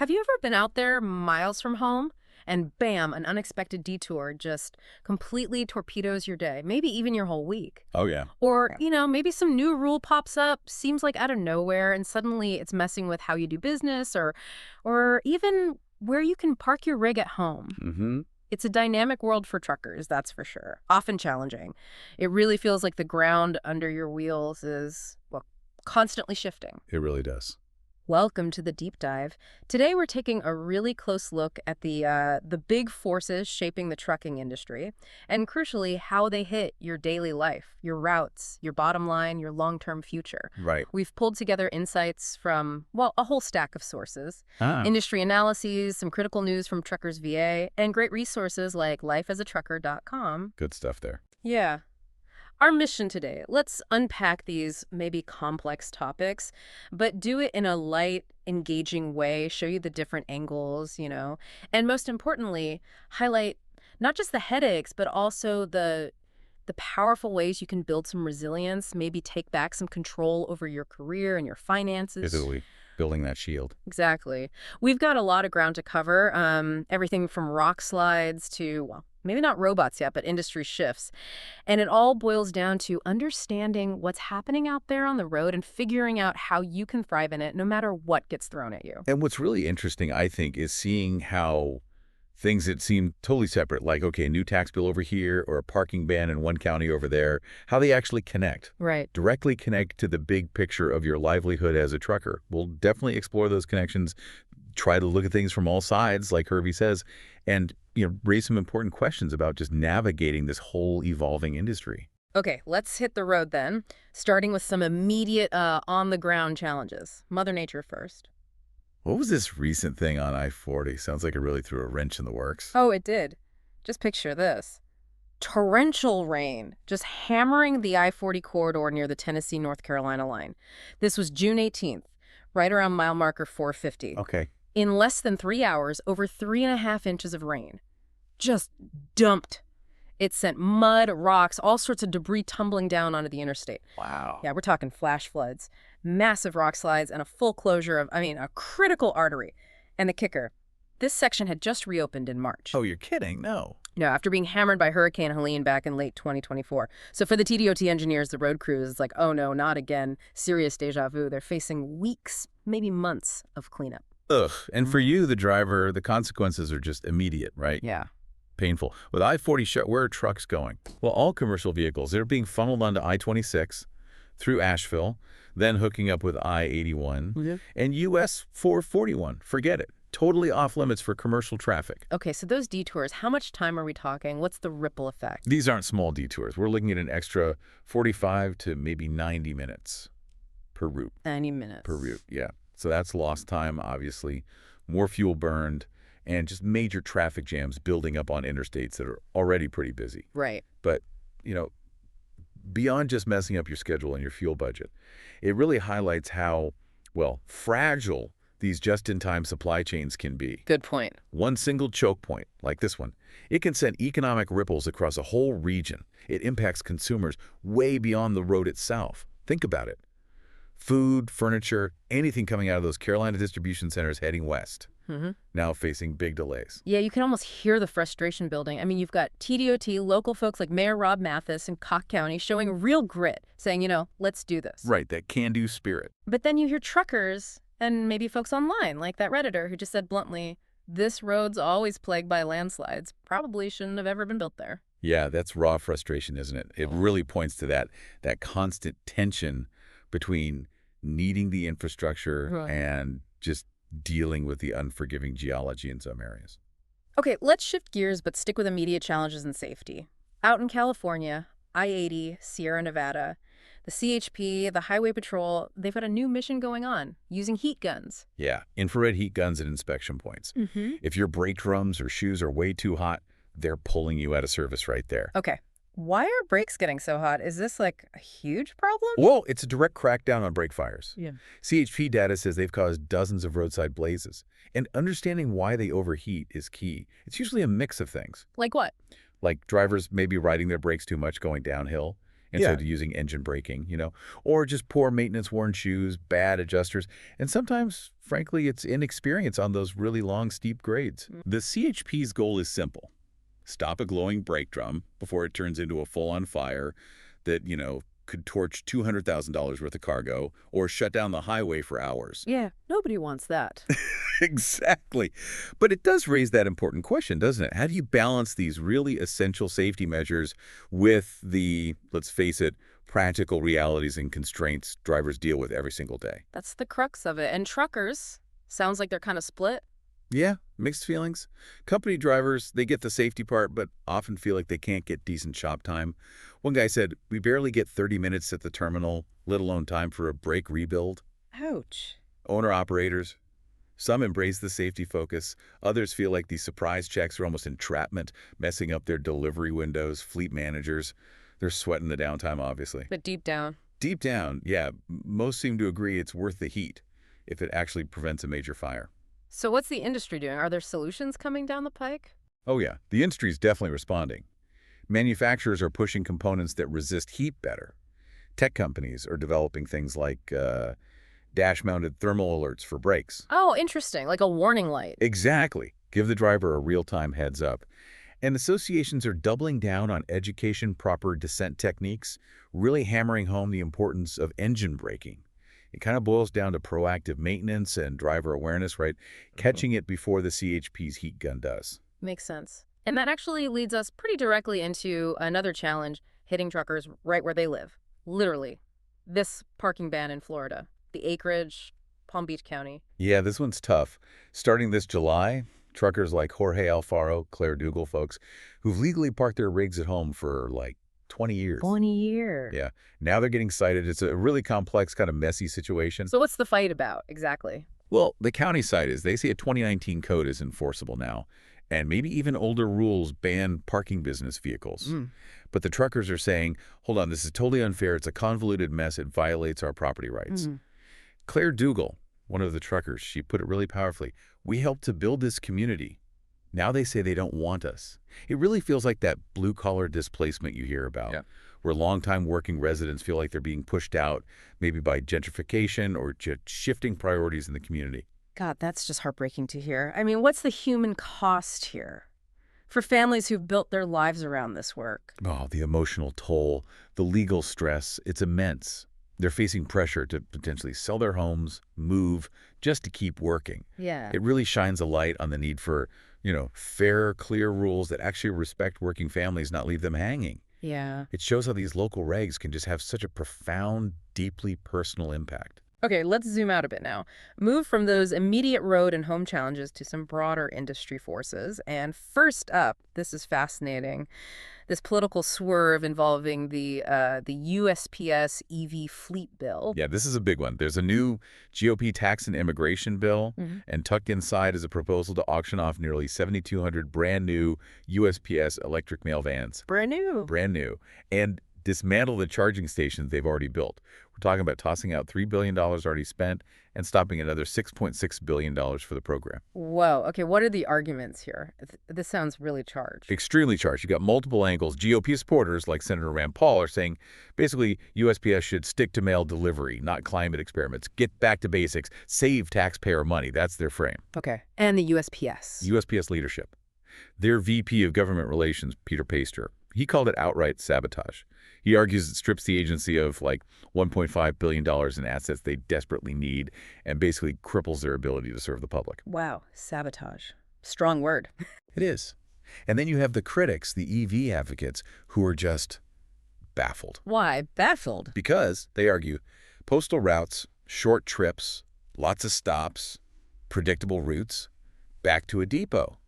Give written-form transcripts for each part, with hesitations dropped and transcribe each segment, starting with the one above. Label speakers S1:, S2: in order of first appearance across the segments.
S1: Have you ever been out there miles from home and bam, an unexpected detour just completely torpedoes your day, maybe even your whole week?
S2: Oh, yeah.
S1: Or, maybe some new rule pops up, seems like out of nowhere, and suddenly it's messing with how you do business or even where you can park your rig at home.
S2: Mm-hmm.
S1: It's a dynamic world for truckers, that's for sure. Often challenging. It really feels like the ground under your wheels is, well, constantly shifting.
S2: It really does.
S1: Welcome to the deep dive. Today we're taking a really close look at the big forces shaping the trucking industry, and crucially, how they hit your daily life, your routes, your bottom line, your long-term future.
S2: Right.
S1: We've pulled together insights from, well, a whole stack of sources,
S2: Ah,
S1: industry analyses, some critical news from Truckers VA, and great resources like lifeasatrucker.com.
S2: good stuff there.
S1: Yeah. Our mission today, let's unpack these maybe complex topics, but do it in a light, engaging way, show you the different angles, and most importantly, highlight not just the headaches, but also the powerful ways you can build some resilience, maybe take back some control over your career and your finances.
S2: Italy, building that shield.
S1: Exactly. We've got a lot of ground to cover, everything from rockslides to, well, maybe not robots yet, but industry shifts. And it all boils down to understanding what's happening out there on the road and figuring out how you can thrive in it no matter what gets thrown at you.
S2: And what's really interesting, I think, is seeing how things that seem totally separate, like, okay, a new tax bill over here or a parking ban in one county over there, how they actually connect.
S1: Right.
S2: Directly connect to the big picture of your livelihood as a trucker. We'll definitely explore those connections, try to look at things from all sides, like Hervey says, and raise some important questions about just navigating this whole evolving industry.
S1: Okay, let's hit the road then, starting with some immediate on-the-ground challenges. Mother Nature first.
S2: What was this recent thing on I-40? Sounds like it really threw a wrench in the works.
S1: Oh, it did. Just picture this. Torrential rain, just hammering the I-40 corridor near the Tennessee-North Carolina line. This was June 18th, right around mile marker 450.
S2: Okay.
S1: In less than 3 hours, over 3.5 inches of rain. Just dumped. It sent mud, rocks, all sorts of debris tumbling down onto the interstate.
S2: Wow.
S1: Yeah, we're talking flash floods, massive rock slides, and a full closure of, a critical artery. And the kicker, this section had just reopened in March.
S2: Oh, you're kidding? No.
S1: No, after being hammered by Hurricane Helene back in late 2024. So for the TDOT engineers, the road crews, it's like, oh no, not again. Serious deja vu. They're facing weeks, maybe months of cleanup.
S2: Ugh. And for you, the driver, the consequences are just immediate, right?
S1: Yeah.
S2: Painful. With I-40, where are trucks going? Well, all commercial vehicles, they're being funneled onto I-26 through Asheville, then hooking up with I-81 and US 441. Forget it. Totally off limits for commercial traffic.
S1: Okay, so those detours, how much time are we talking? What's the ripple effect?
S2: These aren't small detours. We're looking at an extra 45 to maybe 90 minutes per route.
S1: 90 minutes.
S2: Per route, yeah. So that's lost time, obviously, more fuel burned, and just major traffic jams building up on interstates that are already pretty busy.
S1: Right.
S2: But, beyond just messing up your schedule and your fuel budget, it really highlights how, well, fragile these just-in-time supply chains can be.
S1: Good point.
S2: One single choke point, like this one, it can send economic ripples across a whole region. It impacts consumers way beyond the road itself. Think about it. Food, furniture, anything coming out of those Carolina distribution centers heading west, now facing big delays.
S1: Yeah, you can almost hear the frustration building. You've got TDOT, local folks like Mayor Rob Mathis in Cook County showing real grit, saying, let's do this.
S2: Right, that can-do spirit.
S1: But then you hear truckers and maybe folks online, like that Redditor who just said bluntly, this road's always plagued by landslides. Probably shouldn't have ever been built there.
S2: Yeah, that's raw frustration, isn't it? It really points to that constant tension between needing the infrastructure and just dealing with the unforgiving geology in some areas.
S1: Okay, let's shift gears but stick with immediate challenges and safety. Out in California, I-80, Sierra Nevada, the CHP, the Highway Patrol, they've got a new mission going on, using heat guns.
S2: Yeah, infrared heat guns at inspection points. If your brake drums or shoes are way too hot, they're pulling you out of service right there.
S1: Okay. Why are brakes getting so hot? Is this like a huge problem?
S2: Well, it's a direct crackdown on brake fires.
S1: Yeah.
S2: CHP data says they've caused dozens of roadside blazes. And understanding why they overheat is key. It's usually a mix of things.
S1: Like what?
S2: Like drivers maybe riding their brakes too much going downhill, instead of using engine braking, or just poor maintenance, worn shoes, bad adjusters, and sometimes, frankly, it's inexperience on those really long, steep grades. The CHP's goal is simple. Stop a glowing brake drum before it turns into a full-on fire that, could torch $200,000 worth of cargo or shut down the highway for hours.
S1: Yeah, nobody wants that.
S2: Exactly. But it does raise that important question, doesn't it? How do you balance these really essential safety measures with the, let's face it, practical realities and constraints drivers deal with every single day?
S1: That's the crux of it. And truckers, sounds like they're kind of split.
S2: Yeah, mixed feelings. Company drivers, they get the safety part, but often feel like they can't get decent shop time. One guy said, "We barely get 30 minutes at the terminal, let alone time for a brake rebuild."
S1: Ouch.
S2: Owner-operators, some embrace the safety focus. Others feel like these surprise checks are almost entrapment, messing up their delivery windows. Fleet managers, they're sweating the downtime, obviously.
S1: But deep down.
S2: Deep down, yeah, most seem to agree it's worth the heat if it actually prevents a major fire.
S1: So what's the industry doing? Are there solutions coming down the pike?
S2: Oh yeah, the industry's definitely responding. Manufacturers are pushing components that resist heat better. Tech companies are developing things like dash-mounted thermal alerts for brakes.
S1: Oh, interesting. Like a warning light.
S2: Exactly. Give the driver a real-time heads up. And associations are doubling down on education proper descent techniques, really hammering home the importance of engine braking. It kind of boils down to proactive maintenance and driver awareness, right? Catching it before the CHP's heat gun does.
S1: Makes sense. And that actually leads us pretty directly into another challenge hitting truckers right where they live. Literally. This parking ban in Florida. The acreage, Palm Beach County.
S2: Yeah, this one's tough. Starting this July, truckers like Jorge Alfaro, Claire Dougal folks, who've legally parked their rigs at home for like 20 years.
S1: 20 years.
S2: Yeah. Now they're getting cited. It's a really complex, kind of messy situation.
S1: So what's the fight about exactly?
S2: Well, the county side is they say a 2019 code is enforceable now, and maybe even older rules ban parking business vehicles. But the truckers are saying, hold on, this is totally unfair. It's a convoluted mess. It violates our property rights. Claire Dougal, one of the truckers, she put it really powerfully. We helped to build this community. Now they say they don't want us. It really feels like that blue-collar displacement you hear about, where longtime working residents feel like they're being pushed out, maybe by gentrification or just shifting priorities in the community.
S1: God, that's just heartbreaking to hear. I mean, what's the human cost here for families who've built their lives around this work?
S2: Oh, the emotional toll, the legal stress, it's immense. They're facing pressure to potentially sell their homes, move, just to keep working.
S1: Yeah.
S2: It really shines a light on the need for, fair, clear rules that actually respect working families, not leave them hanging.
S1: Yeah.
S2: It shows how these local regs can just have such a profound, deeply personal impact.
S1: Okay, let's zoom out a bit now. Move from those immediate road and home challenges to some broader industry forces. And first up, this is fascinating, this political swerve involving the USPS EV fleet bill.
S2: Yeah, this is a big one. There's a new GOP tax and immigration bill, and tucked inside is a proposal to auction off nearly 7,200 brand new USPS electric mail vans.
S1: Brand new.
S2: Brand new. And dismantle the charging stations they've already built. We're talking about tossing out $3 billion already spent and stopping another $6.6 billion for the program.
S1: Whoa. Okay, what are the arguments here? This sounds really charged.
S2: Extremely charged. You got multiple angles. GOP supporters like Senator Rand Paul are saying basically USPS should stick to mail delivery, not climate experiments. Get back to basics. Save taxpayer money. That's their frame.
S1: Okay. And the USPS.
S2: USPS leadership. Their VP of Government Relations, Peter Paster, he called it outright sabotage. He argues it strips the agency of like $1.5 billion in assets they desperately need and basically cripples their ability to serve the public.
S1: Wow, sabotage. Strong word.
S2: It is. And then you have the critics, the EV advocates, who are just baffled.
S1: Why baffled?
S2: Because, they argue, postal routes, short trips, lots of stops, predictable routes, back to a depot.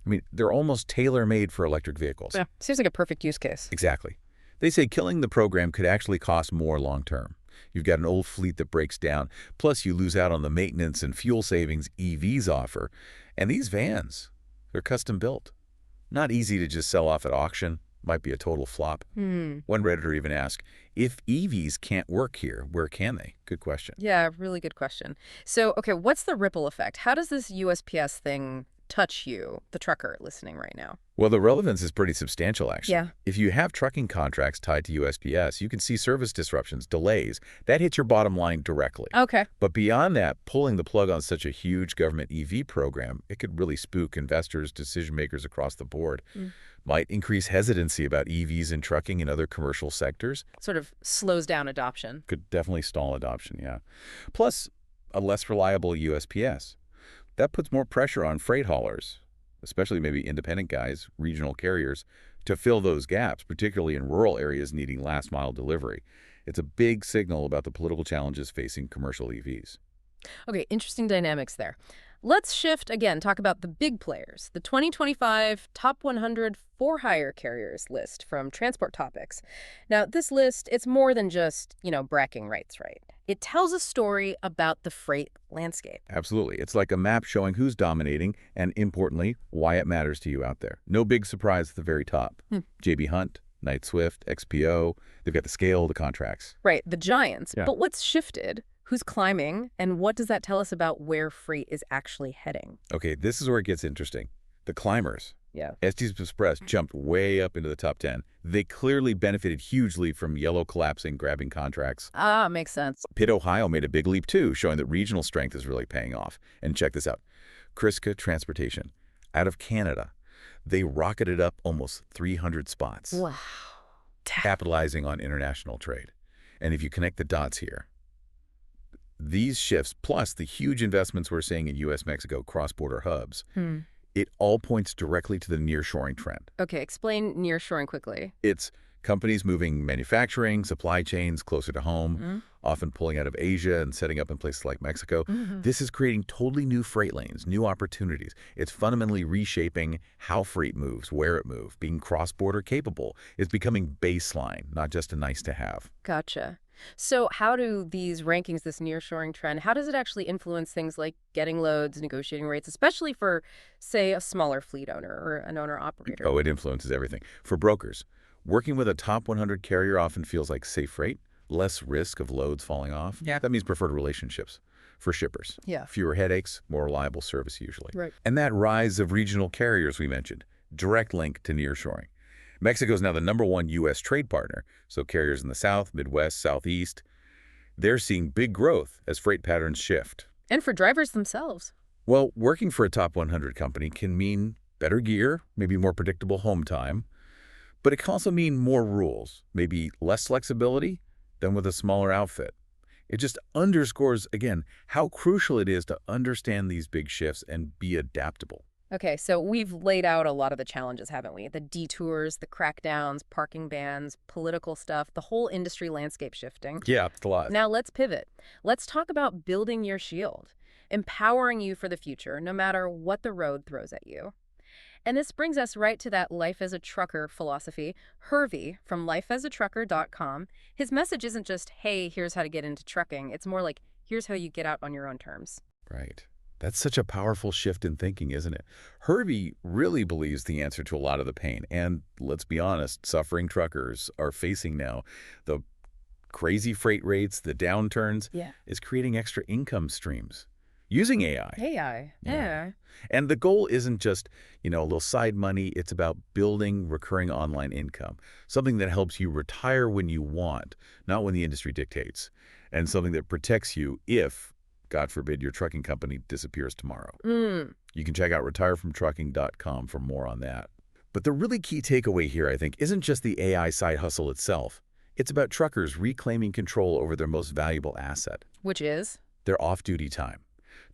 S2: I mean, they're almost tailor-made for electric vehicles.
S1: Yeah, seems like a perfect use case.
S2: Exactly. They say killing the program could actually cost more long-term. You've got an old fleet that breaks down, plus you lose out on the maintenance and fuel savings EVs offer. And these vans, they're custom built. Not easy to just sell off at auction. Might be a total flop. One Redditor even asked, if EVs can't work here, where can they? Good question.
S1: Yeah, really good question. So, okay, what's the ripple effect? How does this USPS thing touch you, the trucker listening right now?
S2: Well, the relevance is pretty substantial, actually.
S1: Yeah.
S2: If you have trucking contracts tied to USPS, you can see service disruptions, delays. That hits your bottom line directly.
S1: Okay.
S2: But beyond that, pulling the plug on such a huge government EV program, it could really spook investors, decision makers across the board.
S1: Mm.
S2: Might increase hesitancy about EVs in trucking and other commercial sectors.
S1: Sort of slows down adoption.
S2: Could definitely stall adoption, yeah. Plus, a less reliable USPS. That puts more pressure on freight haulers, especially maybe independent guys, regional carriers, to fill those gaps, particularly in rural areas needing last-mile delivery. It's a big signal about the political challenges facing commercial EVs.
S1: Okay, interesting dynamics there. Let's shift again, talk about the big players. The 2025 Top 100 For-Hire Carriers list from Transport Topics. Now, this list, it's more than just, bragging rights, right? It tells a story about the freight landscape.
S2: Absolutely. It's like a map showing who's dominating and, importantly, why it matters to you out there. No big surprise at the very top. J.B. Hunt, Knight Swift, XPO, they've got the scale, the contracts.
S1: Right, the giants.
S2: Yeah.
S1: But what's shifted? Who's climbing? And what does that tell us about where freight is actually heading?
S2: Okay, this is where it gets interesting. The climbers.
S1: Yeah.
S2: Estes Express jumped way up into the top 10. They clearly benefited hugely from Yellow collapsing, grabbing contracts.
S1: Ah, makes sense.
S2: Pitt, Ohio made a big leap too, showing that regional strength is really paying off. And check this out. Kriska Transportation, out of Canada, they rocketed up almost 300 spots,
S1: Wow.
S2: capitalizing on international trade. And if you connect the dots here, these shifts, plus the huge investments we're seeing in U.S.-Mexico cross-border hubs, it all points directly to the nearshoring trend.
S1: Okay, explain nearshoring quickly.
S2: It's companies moving manufacturing, supply chains closer to home, often pulling out of Asia and setting up in places like Mexico. This is creating totally new freight lanes, new opportunities. It's fundamentally reshaping how freight moves, where it moves, being cross-border capable. It's becoming baseline, not just a nice-to-have.
S1: Gotcha. So how do these rankings, this nearshoring trend, how does it actually influence things like getting loads, negotiating rates, especially for, say, a smaller fleet owner or an owner-operator?
S2: Oh, it influences everything. For brokers, working with a top 100 carrier often feels like safe freight, less risk of loads falling off.
S1: Yeah.
S2: That means preferred relationships. For shippers,
S1: Yeah.
S2: fewer headaches, more reliable service usually.
S1: Right.
S2: And that rise of regional carriers we mentioned, direct link to nearshoring. Mexico is now the #1 U.S. trade partner, so carriers in the South, Midwest, Southeast, they're seeing big growth as freight patterns shift.
S1: And for drivers themselves.
S2: Well, working for a top 100 company can mean better gear, maybe more predictable home time, but it can also mean more rules, maybe less flexibility than with a smaller outfit. It just underscores, again, how crucial it is to understand these big shifts and be adaptable.
S1: Okay, so we've laid out a lot of the challenges, haven't we? The detours, the crackdowns, parking bans, political stuff, the whole industry landscape shifting.
S2: Yeah, it's a lot.
S1: Now let's pivot. Let's talk about building your shield, empowering you for the future, no matter what the road throws at you. And this brings us right to that life as a trucker philosophy. Hervey from lifeasatrucker.com, his message isn't just, hey, here's how to get into trucking. It's more like, here's how you get out on your own terms.
S2: Right. That's such a powerful shift in thinking, isn't it? Hervey really believes the answer to a lot of the pain. And let's be honest, suffering truckers are facing now. The crazy freight rates, the downturns, is creating extra income streams using AI.
S1: AI. Yeah.
S2: And the goal isn't just, a little side money. It's about building recurring online income, something that helps you retire when you want, not when the industry dictates, and something that protects you if, God forbid, your trucking company disappears tomorrow. You can check out retirefromtrucking.com for more on that. But the really key takeaway here, I think, isn't just the AI side hustle itself. It's about truckers reclaiming control over their most valuable asset.
S1: Which is?
S2: Their off-duty time.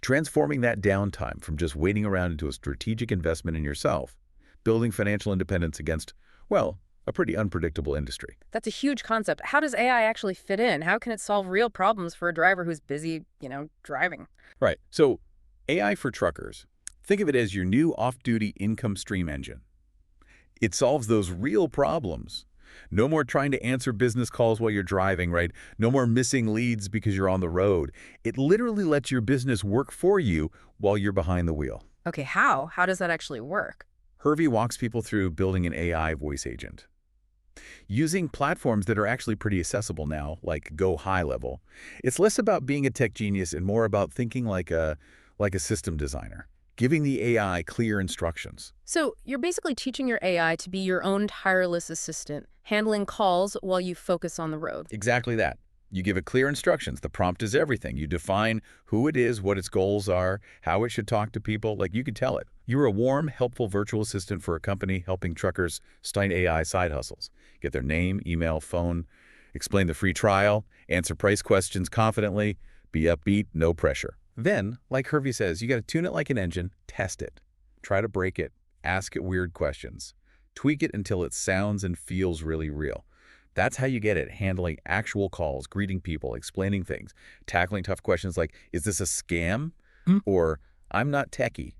S2: Transforming that downtime from just waiting around into a strategic investment in yourself. Building financial independence against, well, a pretty unpredictable industry.
S1: That's a huge concept. How does AI actually fit in? How can it solve real problems for a driver who's busy, driving?
S2: Right. So AI for truckers, think of it as your new off-duty income stream engine. It solves those real problems. No more trying to answer business calls while you're driving, right? No more missing leads because you're on the road. It literally lets your business work for you while you're behind the wheel.
S1: Okay, how? How does that actually work?
S2: Hervey walks people through building an AI voice agent. Using platforms that are actually pretty accessible now, like GoHighLevel, it's less about being a tech genius and more about thinking like a system designer. giving the AI clear instructions.
S1: So you're basically teaching your AI to be your own tireless assistant, handling calls while you focus on the road.
S2: Exactly that. You give it clear instructions. The prompt is everything. You define who it is, what its goals are, how it should talk to people. Like, you could tell it. You're a warm, helpful virtual assistant for a company helping truckers start AI side hustles. Get their name, email, phone, explain the free trial, answer price questions confidently, be upbeat, no pressure. Then, like Hervey says, you got to tune it like an engine, test it. Try to break it, ask it weird questions. Tweak it until it sounds and feels really real. That's how you get it handling actual calls, greeting people, explaining things, tackling tough questions like, is this a scam? Or, I'm not techie.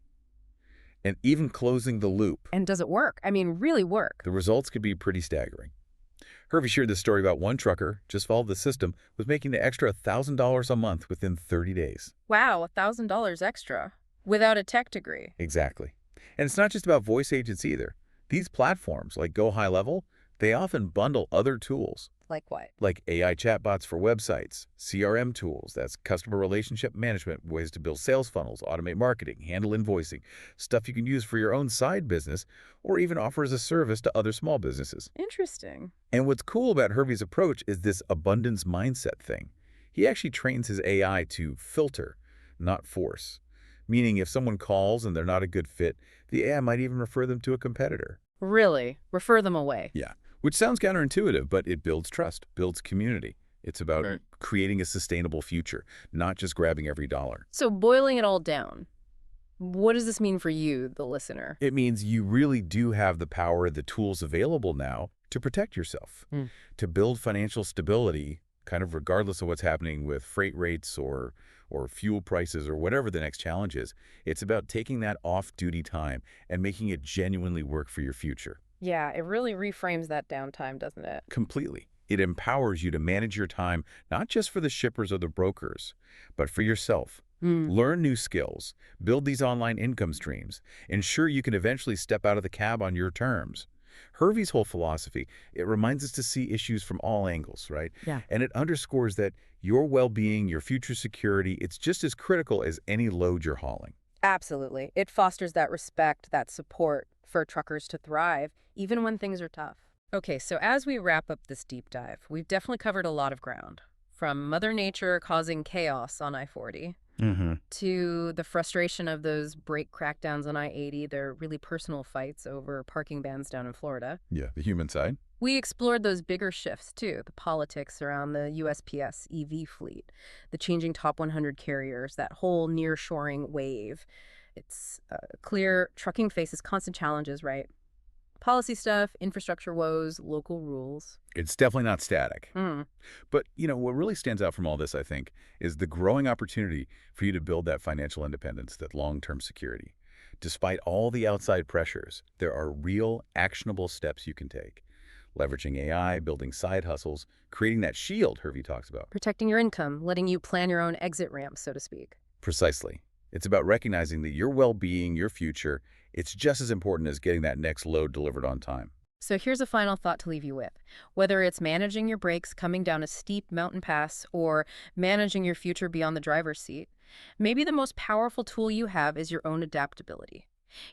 S2: And even closing the loop.
S1: And does it work? I mean, really work.
S2: The results could be pretty staggering. Hervey shared this story about one trucker, just followed the system, was making the extra $1,000 a month within 30 days.
S1: Wow, $1,000 extra without a tech degree.
S2: Exactly. And it's not just about voice agents either. These platforms, like GoHighLevel, they often bundle other tools.
S1: Like what?
S2: Like AI chatbots for websites, CRM tools, that's customer relationship management, ways to build sales funnels, automate marketing, handle invoicing, stuff you can use for your own side business, or even offer as a service to other small businesses.
S1: Interesting.
S2: And what's cool about Hervey's approach is this abundance mindset thing. He actually trains his AI to filter, not force. Meaning if someone calls and they're not a good fit, the AI might even refer them to a competitor.
S1: Really? Refer them away.
S2: Yeah. Which sounds counterintuitive, but it builds trust, builds community. It's about creating a sustainable future, not just grabbing every dollar.
S1: So boiling it all down, what does this mean for you, the listener?
S2: It means you really do have the power, the tools available now to protect yourself, to build financial stability, kind of regardless of what's happening with freight rates or fuel prices or whatever the next challenge is. It's about taking that off-duty time and making it genuinely work for your future.
S1: Yeah, it really reframes that downtime, doesn't it?
S2: Completely. It empowers you to manage your time, not just for the shippers or the brokers, but for yourself. Learn new skills, build these online income streams, ensure you can eventually step out of the cab on your terms. Hervey's whole philosophy, it reminds us to see issues from all angles, right?
S1: Yeah.
S2: And it underscores that your well-being, your future security, it's just as critical as any load you're hauling.
S1: Absolutely. It fosters that respect, that support for truckers to thrive, even when things are tough. Okay, so as we wrap up this deep dive, we've definitely covered a lot of ground. From Mother Nature causing chaos on I-40 to the frustration of those brake crackdowns on I-80, their really personal fights over parking bans down in Florida.
S2: Yeah, the human side.
S1: We explored those bigger shifts, too, the politics around the USPS EV fleet, the changing top 100 carriers, that whole nearshoring wave. It's clear trucking faces constant challenges, right? Policy stuff, infrastructure woes, local rules.
S2: It's definitely not static. But, what really stands out from all this, I think, is the growing opportunity for you to build that financial independence, that long-term security. Despite all the outside pressures, there are real, actionable steps you can take. Leveraging AI, building side hustles, creating that shield Hervey talks about.
S1: Protecting your income, letting you plan your own exit ramp, so to speak.
S2: Precisely. It's about recognizing that your well-being, your future, it's just as important as getting that next load delivered on time.
S1: So here's a final thought to leave you with. Whether it's managing your brakes coming down a steep mountain pass or managing your future beyond the driver's seat, maybe the most powerful tool you have is your own adaptability,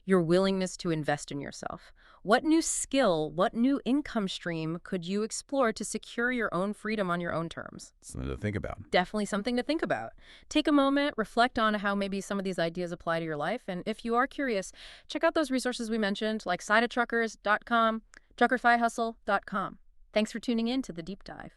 S1: your willingness to invest in yourself. What new skill, what new income stream could you explore to secure your own freedom on your own terms?
S2: Something to think about.
S1: Definitely something to think about. Take a moment, reflect on how maybe some of these ideas apply to your life. And if you are curious, check out those resources we mentioned, like sideofTruckers.com, truckersidehustle.com. Thanks for tuning in to The Deep Dive.